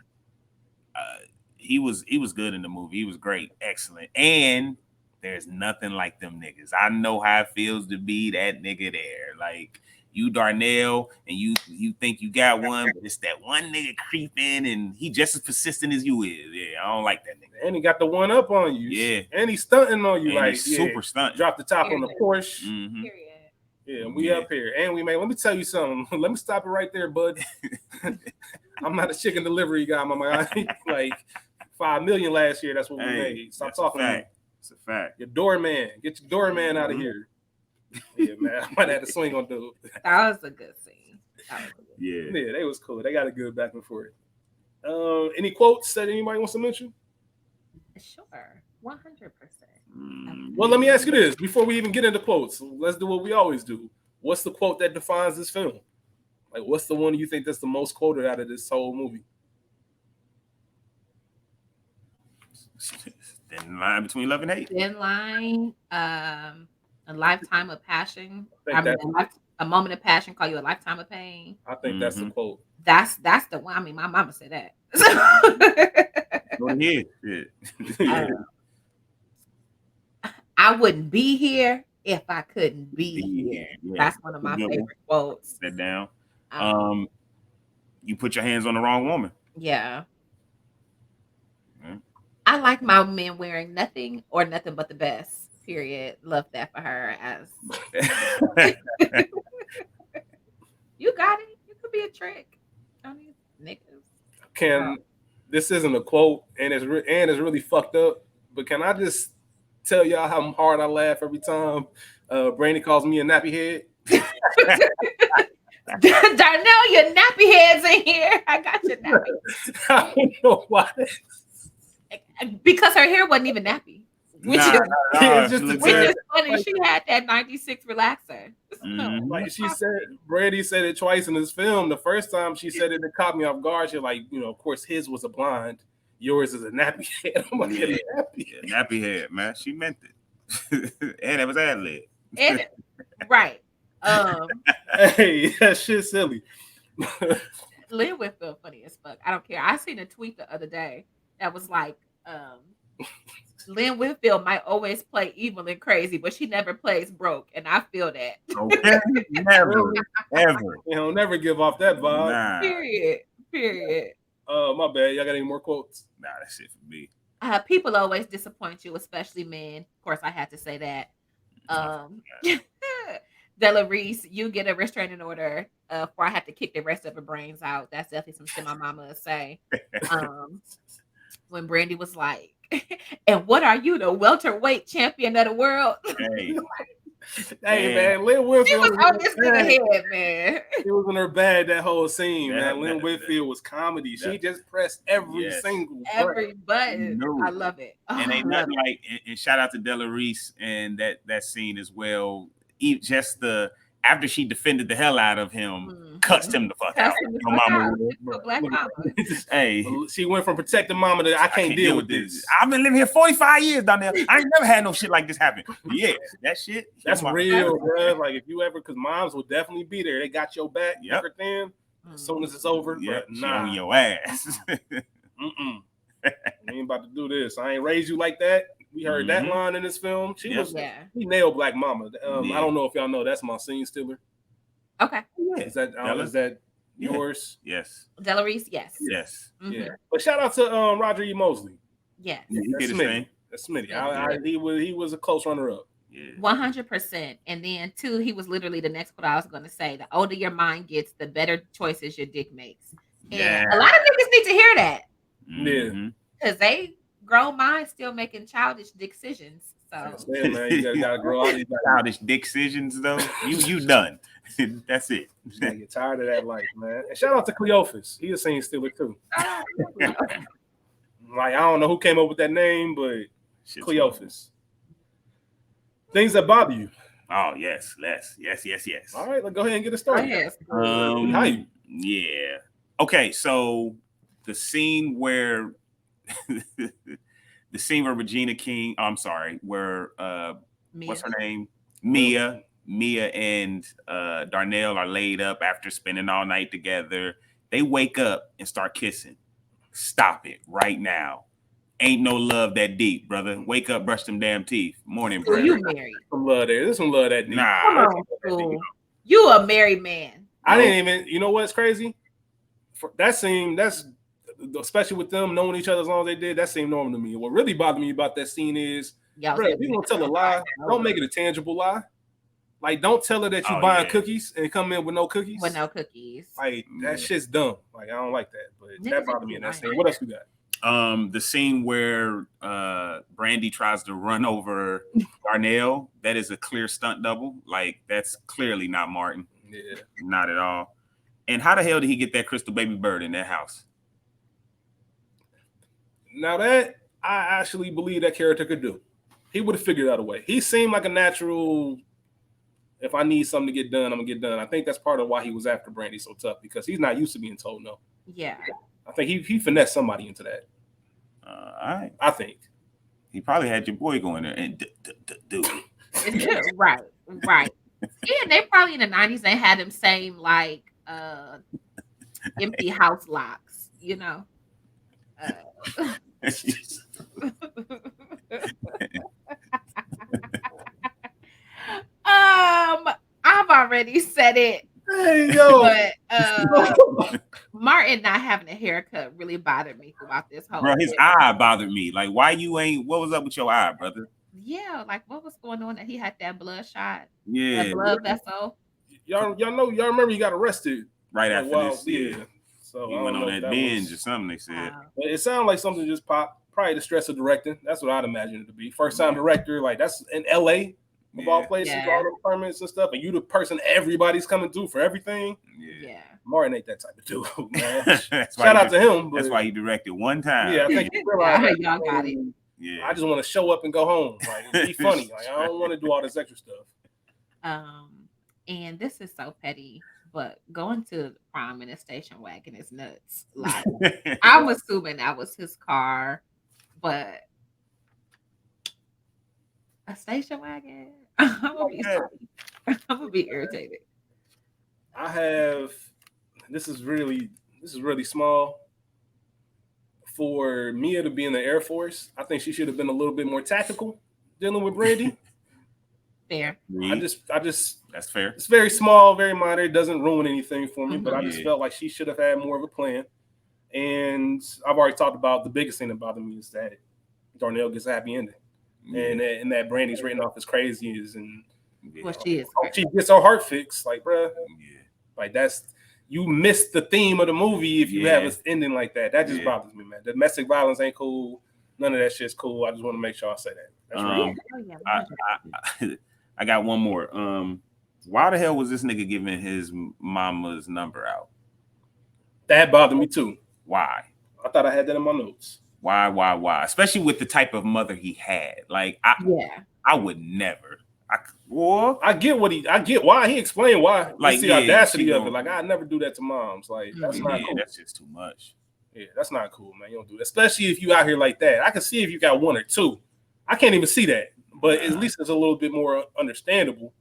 He was good in the movie. He was great, excellent. And there's nothing like them niggas. I know how it feels to be that nigga there. Like, you Darnell, and you think you got one, but it's that one nigga creeping, and he just as persistent as you is. Yeah, I don't like that nigga. And he got the one up on you. Yeah. And he's stunting on you, and like super stunting. Drop the top on the Porsche. Mm-hmm. Yeah, we up here. And we made, let me tell you something. Let me stop it right there, bud. I'm not a chicken delivery guy, mama. Like, 5 million last year. That's what we made. Stop talking to me. It's a fact. Your doorman. Get your doorman out of here. Yeah, man. I might have to swing on dude. That was a good scene. Yeah, they was cool. They got a good back and forth. Any quotes that anybody wants to mention? Sure. 100%. Well, let me ask you this before we even get into quotes. Let's do what we always do. What's the quote that defines this film? Like, what's the one you think that's the most quoted out of this whole movie? Thin line between love and hate. Thin line, a lifetime of passion. I think A moment of passion call you a lifetime of pain. I think that's the quote. That's the one. I mean, my mama said that. Go ahead. Yeah. I wouldn't be here if I couldn't be here. Yeah. That's one of my favorite quotes. Sit down. You put your hands on the wrong woman. Yeah. I like my men wearing nothing or nothing but the best. Period. Love that for her. As you got it. It could be a trick on these niggas. This isn't a quote, and it's really fucked up. But can I just tell y'all how hard I laugh every time Brandy calls me a nappy head? Darnell, your nappy head's in here. I got your nappy. I don't know why. Because her hair wasn't even nappy. Which is funny. She had that 96 relaxer. Like Brandy said it twice in this film. The first time she said it caught me off guard. She's like, of course his was a blonde. Yours is a nappy head. I'm like, nappy head, man. She meant it. And it was ad-lib. Right. Hey, that shit's silly. Lynn Whitfield funny as fuck. I don't care. I seen a tweet the other day that was like, Lynn Whitfield might always play evil and crazy, but she never plays broke, and I feel that. Okay, never, ever. He'll never give off that vibe. Nah. Period. My bad. Y'all got any more quotes? Nah, that's it for me. People always disappoint you, especially men. Of course, I had to say that. Della Reese, you get a restraining order before I have to kick the rest of her brains out. That's definitely some shit my mama would say. When Brandy was like, and what are you, the welterweight champion of the world? Hey, man, Lynn Whitfield. She was on this nigga head, man. It was in her bad that whole scene, man. Lynn Whitfield was comedy. She just pressed every single button. I love it. And ain't nothing like. And shout out to Della Reese and that scene as well. Just after she defended the hell out of him, cussed him the fuck out. Black mama. Hey, she went from protecting mama to I can't deal with this. I've been living here 45 years down there. I ain't never had no shit like this happen. Yeah, that shit. That's real, bro. Like if you ever, because moms will definitely be there. They got your back. Everything. As soon as it's over, but nah, on your ass. I ain't about to do this. I ain't raised you like that. We heard that line in this film. She nailed Black Mama. I don't know if y'all know that's my scene stealer. Okay. Is that yours? Yes. Della Reese, yes. Yes. Yeah. But shout out to Roger E. Mosley. Yes. That's Smitty. That's Smitty. He was a close runner-up. 100%. And then 2, he was literally the next quote I was going to say. The older your mind gets, the better choices your dick makes. And a lot of niggas need to hear that. Yeah. Because they grown minds still making childish decisions. So man, you gotta grow out these childish decisions though. You done. That's it. You get tired of that life, man. And shout out to Cleophas. He a scene stealer too. Like I don't know who came up with that name, but Cleophas. Things that bother you. Oh yes. All right, let's go ahead and get it started. Yeah. Okay, so the scene where Regina King, where what's her name? Mia and Darnell are laid up after spending all night together. They wake up and start kissing. Stop it right now. Ain't no love that deep, brother. Wake up, brush them damn teeth. Morning, brother. You married. Some love there. There's some love that deep. Nah. You a married man. I didn't even, you know what's crazy? For that scene, that's especially with them knowing each other as long as they did, that seemed normal to me. What really bothered me about that scene is, bro, if you gonna tell a lie, don't make it a tangible lie. Like, don't tell her that you buying cookies and come in with no cookies. With no cookies. Like, that shit's dumb. Like, I don't like that. But that bothered me in that scene. What else we got? The scene where Brandy tries to run over Darnell, that is a clear stunt double. Like, that's clearly not Martin. Yeah. Not at all. And how the hell did he get that crystal baby bird in that house? Now that I actually believe that character could do. he would have figured out a way. He seemed like a natural. If I need something to get done, I'm gonna get done. I think that's part of why he was after Brandy so tough, because he's not used to being told no. Yeah. I think he finessed somebody into that. All right. I think He probably had your boy going there and do it. Right. Yeah, they probably in the 90s they had them same like empty house locks, you know. I've already said it. Hey yo, but Martin not having a haircut really bothered me throughout this whole. Bro, his eye bothered me. Like, why you ain't? What was up with your eye, brother? Yeah, like what was going on that he had that bloodshot, Yeah, that blood vessel. y'all remember he got arrested right after this. Yeah. So he went on that binge or something. They said it sounded like something just popped. Probably the stress of directing. That's what I'd imagine it to be. First time director, like that's in LA of all places, all the permits and stuff, and you the person everybody's coming to for everything. Yeah. Martin ain't that type of dude, man. Shout out to him. That's why he directed one time. Yeah, I think he realized y'all got it. Yeah. I just want to show up and go home. Like, be funny. Like, I don't want to do all this extra stuff. And this is so petty, but going to the prom in a station wagon is nuts. Like, I'm assuming that was his car, but a station wagon. I'm gonna be irritated. I have. This is really small. For Mia to be in the Air Force, I think she should have been a little bit more tactical dealing with Brandy. Fair. I just that's fair. It's very small, very minor. It doesn't ruin anything for me, but I just felt like she should have had more of a plan. And I've already talked about the biggest thing that bothered me is that Darnell gets a happy ending, and that Brandy's written off as crazy and well, she is. She gets her heart fixed, like bruh. Like that's. You miss the theme of the movie if you have an ending like that. That just bothers me, man. Domestic violence ain't cool. None of that shit's cool. I just want to make sure I say that. That's right. I got one more. Why the hell was this nigga giving his mama's number out? That bothered me too. Why? I thought I had that in my notes. Why? Especially with the type of mother he had. Like, I would never. I get why he explained why. Like the audacity of it. Like, I never do that to moms. Like, that's not cool. That's just too much. Yeah, that's not cool, man. You don't do that, especially if you out here like that. I can see if you got one or two. I can't even see that, but at least it's a little bit more understandable.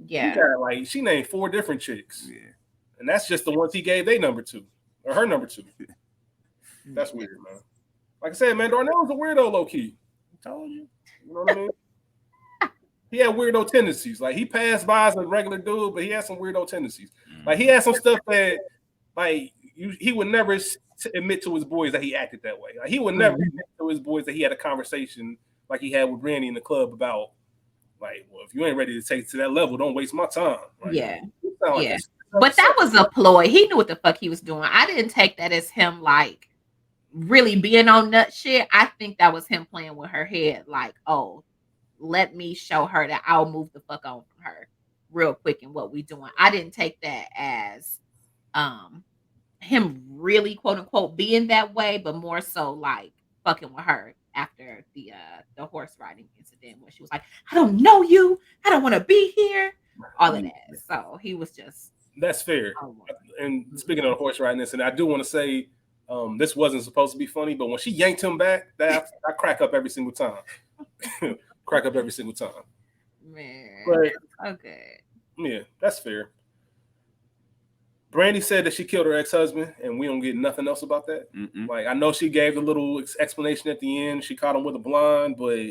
Yeah, you got, like she named 4 different chicks. Yeah, and that's just the ones he gave their number to or her number to. That's weird, man. Like I said, man, Darnell was a weirdo, low key. I told you. You know what I mean? He had weirdo tendencies. Like he passed by as a regular dude, but he had some weirdo tendencies. Like he had some stuff that, like, he would never admit to his boys that he acted that way. Like he would never admit to his boys that he had a conversation like he had with Brandy in the club about, like, well, if you ain't ready to take it to that level, don't waste my time. Like, but that was a ploy. He knew what the fuck he was doing. I didn't take that as him like really being on nut shit. I think that was him playing with her head. Like, oh, let me show her that I'll move the fuck on from her real quick in what we doing. I didn't take that as him really quote unquote being that way, but more so like fucking with her after the horse riding incident where she was like, I don't know you, I don't want to be here, all of that. So he was just that's fair. And speaking of the horse riding incident, I do want to say this wasn't supposed to be funny, but when she yanked him back, that I crack up every single time. Crack up every single time. Man, but, okay. Yeah, that's fair. Brandy said that she killed her ex-husband, and we don't get nothing else about that. Like, I know she gave the little explanation at the end. She caught him with a blonde, but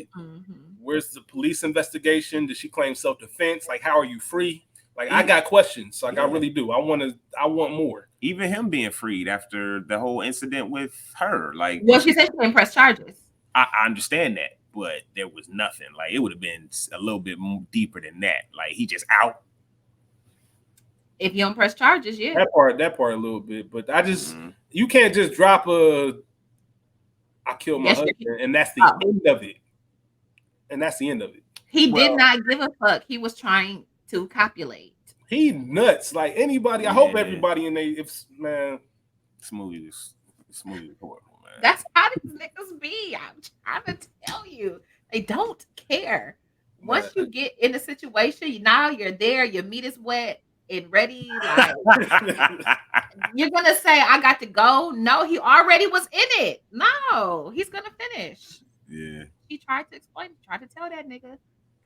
where's the police investigation? Did she claim self-defense? Like, how are you free? Like, I got questions. Like, I really do. I want more. Even him being freed after the whole incident with her. Like, well, she said she didn't press charges. I understand that, but there was nothing. Like, it would have been a little bit more deeper than that. Like, he just out. If you don't press charges, yeah. That part a little bit, but I just you can't just drop I killed my husband, and that's the end of it. And that's the end of it. He did not give a fuck. He was trying to copulate. He nuts. Like anybody, I hope everybody in they man. This movie was horrible, man. That's how these niggas be. I'm trying to tell you. They don't care. Once you get in a situation, now you're there, your meat is wet and ready. Like you're gonna say, I got to go. No, he already was in it. No, he's gonna finish. Yeah. He tried to explain, tried to tell that nigga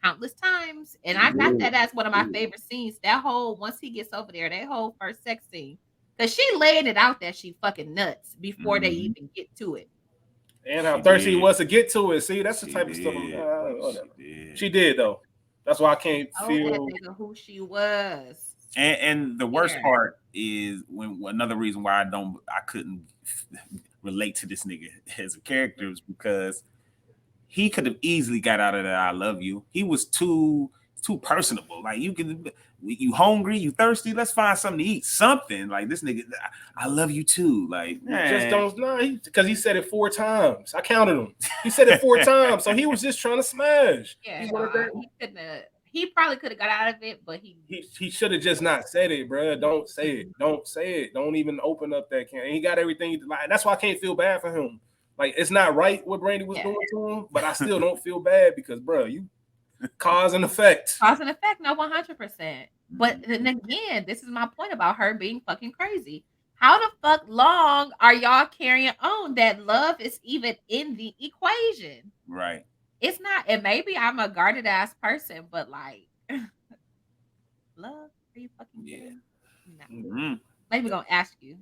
countless times. And I got that as one of my favorite scenes. That whole once he gets over there, that whole first sex scene. Cause she laying it out that she fucking nuts before they even get to it. And how thirsty he was to get to it. See, that's the type of stuff. She did though. That's why I can't feel that nigga who she was. And the worst part is when another reason why I couldn't relate to this nigga as a character is because he could have easily got out of that I love you. He was too personable. Like you hungry, you thirsty, let's find something to eat. Something like this nigga, I love you too. Like just don't know because he said it 4 times. I counted him. He said it 4 times, so he was just trying to smash. Yeah, he probably could have got out of it, but he should have just not said it, bro. Don't say it. Don't say it. Don't even open up that can. And he got everything. Like that's why I can't feel bad for him. Like it's not right what Brandy was doing to him, but I still don't feel bad because, bro, you cause and effect. Cause and effect, no, 100%. But then again, this is my point about her being fucking crazy. How the fuck long are y'all carrying on that love is even in the equation? Right. It's not, and maybe I'm a guarded ass person, but like, love, are you fucking kidding? No. Maybe we're gonna ask you.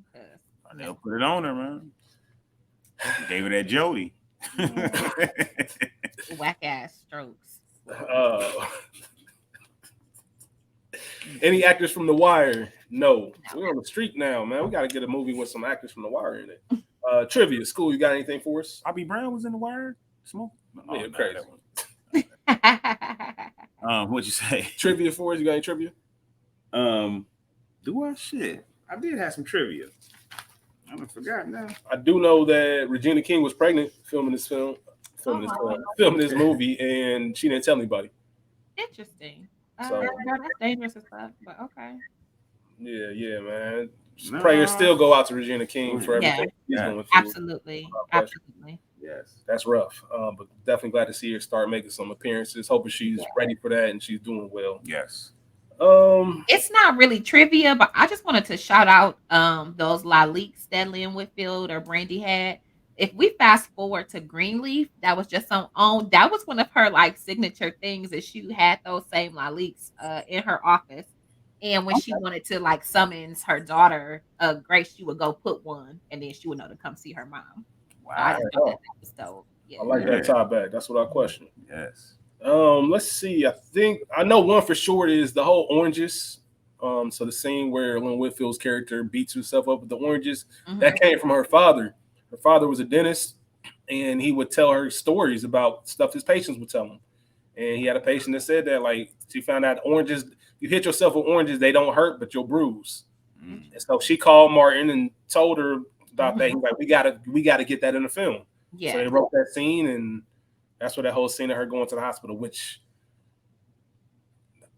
They'll put it on her, man. Gave her that Jody. Whack ass strokes. Any actors from The Wire? No. We're on the street now, man. We got to get a movie with some actors from The Wire in it. Trivia, school. You got anything for us? Bobby Brown was in The Wire. Smoke. Yeah, crazy. What'd you say? Trivia for us? You got any trivia? Do I? Shit. I did have some trivia. I haven't forgotten now. I do know that Regina King was pregnant filming this movie, and she didn't tell anybody. Interesting. That's dangerous and stuff, but okay. Yeah, man. Prayers still go out to Regina King for everything she's going through. Absolutely. Yes, that's rough. But definitely glad to see her start making some appearances. Hoping she's ready for that and she's doing well. Yes. It's not really trivia, but I just wanted to shout out those Laliques that Lynn Whitfield or Brandy had. If we fast forward to Greenleaf, that was just on that was one of her like signature things that she had those same Laliques in her office. And when she wanted to like summons her daughter, Grace, she would go put one and then she would know to come see her mom. Wow. So I just thought that was dope. I like that tie back. That's what I question. Yes. Let's see. I know one for sure is the whole oranges. So the scene where Lynn Whitfield's character beats herself up with the oranges, that came from her father. Her father was a dentist, and he would tell her stories about stuff his patients would tell him. And he had a patient that said that, like, she found out oranges, you hit yourself with oranges, they don't hurt, but you'll bruise. And so she called Martin and told her about that. He's like, we gotta get that in the film. Yeah. So they wrote that scene, and that's where that whole scene of her going to the hospital, which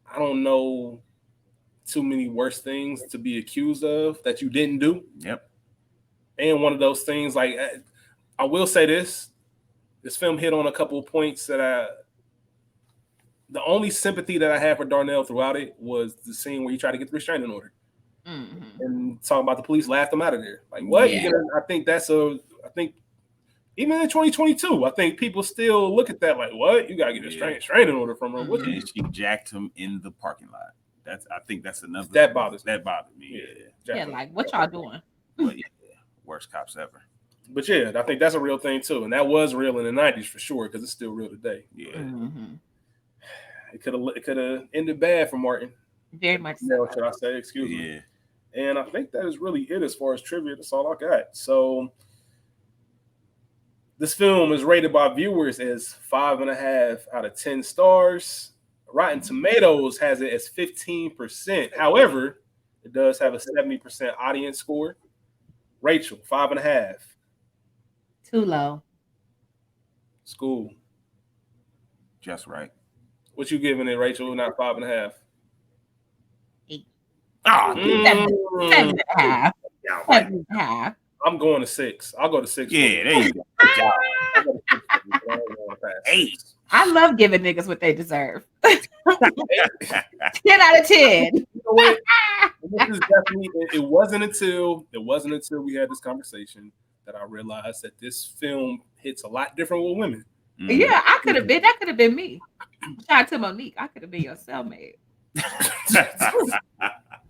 I don't know too many worse things to be accused of that you didn't do. Yep. And one of those things, like, I will say this film hit on a couple of points that the only sympathy that I had for Darnell throughout it was the scene where he tried to get the restraining order. And talking about the police laughed him out of there. Like, what? Yeah. I think even in 2022, I think people still look at that like, what? You gotta get a restraining order from her. What? She jacked him in the parking lot. I think that's another that bothers me. Yeah, like what y'all doing? But worst cops ever. But yeah, I think that's a real thing too, and that was real in the 90s for sure because it's still real today. Yeah. It could have ended bad for Martin. Very much so. Should I say? Excuse me. Yeah. And I think that is really it as far as trivia. That's all I got. So this film is rated by viewers as 5.5 out of 10 stars. Rotten Tomatoes has it as 15%. However, it does have a 70% audience score. Rachel, 5.5. Too low. School. Just right. What you giving it, Rachel? Not 5.5. 8. Oh, 7.5. 7.5. I'm going to 6. I'll go to 6. Yeah, there you go. Good job. 8. I love giving niggas what they deserve. 10 out of 10. You know what? This is definitely. It wasn't until we had this conversation that I realized that this film hits a lot different with women. Yeah, that could have been me. Shout out to Monique. I could have been your cellmate.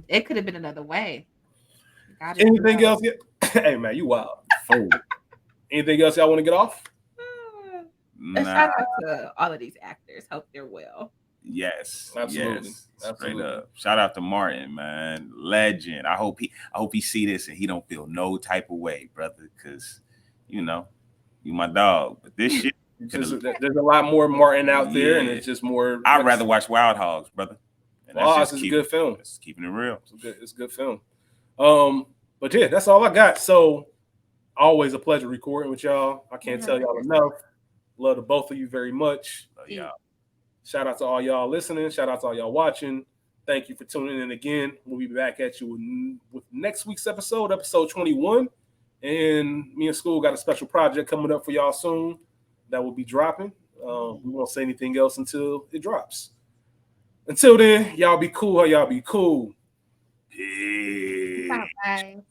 It could have been another way. Anything else? Hey man, you wild. Anything else y'all want to get off? Shout out to all of these actors. Hope they're well. Yes, absolutely. Yes. Straight up. Shout out to Martin, man, legend. I hope he see this and he don't feel no type of way, brother, because you my dog. But this shit, there's a lot more Martin out there, and it's just more. I'd rather watch Wild Hogs, brother. And that's just a good film. It's keeping it real. It's a good film. But yeah, that's all I got. So always a pleasure recording with y'all. I can't tell y'all enough. Love to both of you very much. Yeah. Shout out to all y'all listening. Shout out to all y'all watching. Thank you for tuning in again. We'll be back at you with next week's episode 21. And me and School got a special project coming up for y'all soon that will be dropping. We won't say anything else until it drops. Until then, y'all be cool. Y'all be cool. Peace. Bye.